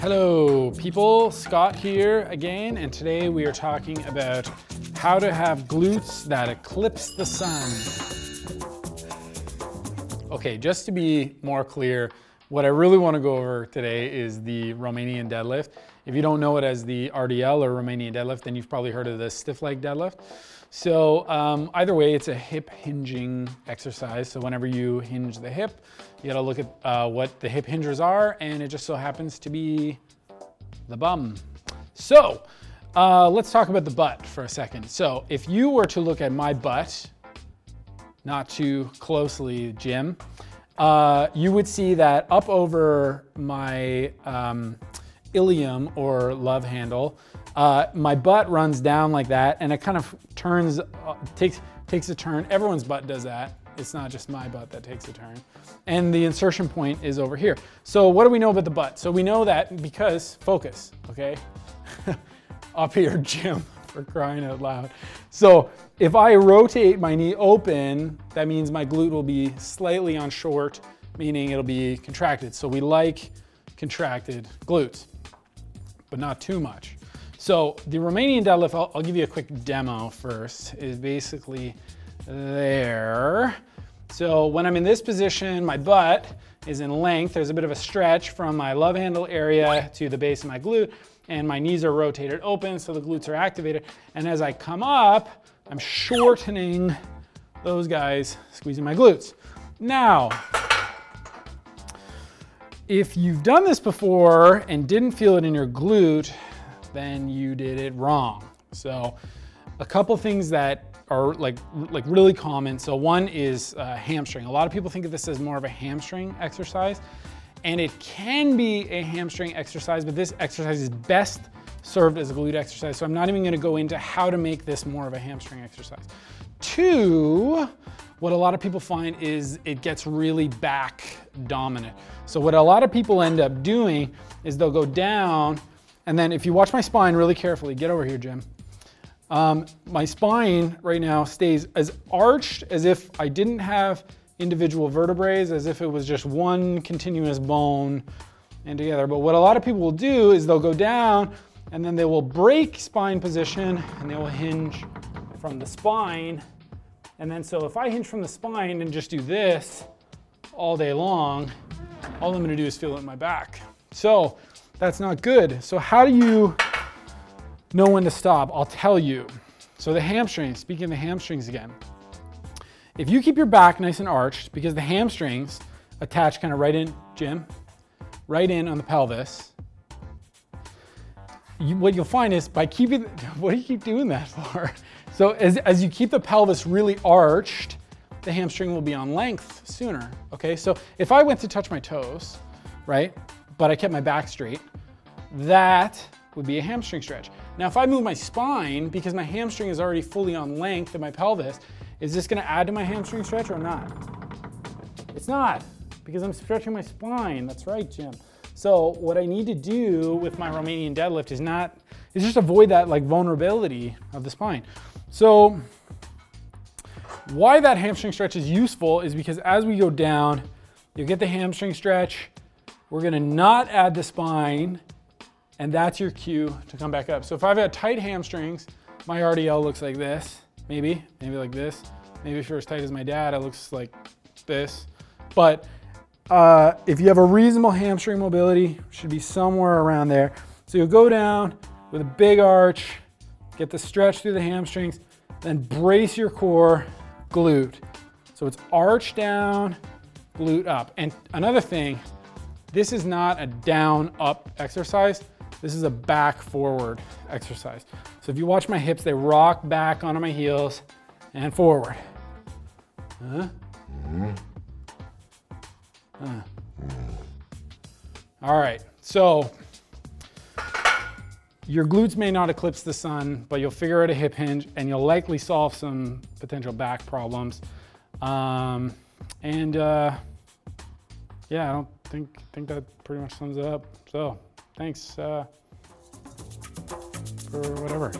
Hello people, Scott here again, and today we are talking about how to have glutes that eclipse the sun. Okay, just to be more clear, what I really want to go over today is the Romanian deadlift. If you don't know it as the RDL or Romanian deadlift, then you've probably heard of the stiff leg deadlift. So either way, it's a hip hinging exercise. So whenever you hinge the hip, you gotta look at what the hip hingers are, and it just so happens to be the bum. So let's talk about the butt for a second. So if you were to look at my butt, not too closely, Jim, you would see that up over my ilium or love handle, my butt runs down like that, and it kind of turns, takes a turn. Everyone's butt does that. It's not just my butt that takes a turn. And the insertion point is over here. So what do we know about the butt? So we know that because, focus, okay? Up here, Jim, for crying out loud. So if I rotate my knee open, that means my glute will be slightly on short, meaning it'll be contracted. So we like contracted glutes, but not too much. So the Romanian deadlift, I'll give you a quick demo first, is basically there. So when I'm in this position, my butt is in length. There's a bit of a stretch from my love handle area to the base of my glute, and my knees are rotated open, so the glutes are activated. And as I come up, I'm shortening those guys, squeezing my glutes. Now, if you've done this before and didn't feel it in your glute, then you did it wrong. So a couple things that are like really common. So one is hamstring. A lot of people think of this as more of a hamstring exercise, and it can be a hamstring exercise, but this exercise is best served as a glute exercise. So I'm not even gonna go into how to make this more of a hamstring exercise. Two, what a lot of people find is it gets really back dominant. So what a lot of people end up doing is they'll go down, and then if you watch my spine really carefully, get over here, Jim. My spine right now stays as arched as if I didn't have individual vertebrae, as if it was just one continuous bone and together. But what a lot of people will do is they'll go down and then they will break spine position and they will hinge from the spine. And then so if I hinge from the spine and just do this all day long, all I'm gonna do is feel it in my back. So that's not good. So how do you know when to stop? I'll tell you. So the hamstrings, speaking of the hamstrings again, if you keep your back nice and arched, because the hamstrings attach kind of right in, Jim, right in on the pelvis, what you'll find is by keeping, what do you keep doing that for? So as you keep the pelvis really arched, the hamstring will be on length sooner, okay? So if I went to touch my toes, right, but I kept my back straight, that would be a hamstring stretch. Now, if I move my spine, because my hamstring is already fully on length of my pelvis, is this gonna add to my hamstring stretch or not? It's not, because I'm stretching my spine. That's right, Jim. So what I need to do with my Romanian deadlift is just avoid that like vulnerability of the spine. So why that hamstring stretch is useful is because as we go down, you'll get the hamstring stretch. We're gonna not add the spine, and that's your cue to come back up. So if I've got tight hamstrings, my RDL looks like this, maybe like this. Maybe if you're as tight as my dad, it looks like this. But if you have a reasonable hamstring mobility, should be somewhere around there. So you'll go down with a big arch, get the stretch through the hamstrings, then brace your core, glute. So it's arch down, glute up. And another thing, this is not a down up exercise. This is a back forward exercise. So if you watch my hips, they rock back onto my heels and forward. All right, so your glutes may not eclipse the sun, but you'll figure out a hip hinge and you'll likely solve some potential back problems. Yeah, I don't think that pretty much sums it up. So thanks for whatever.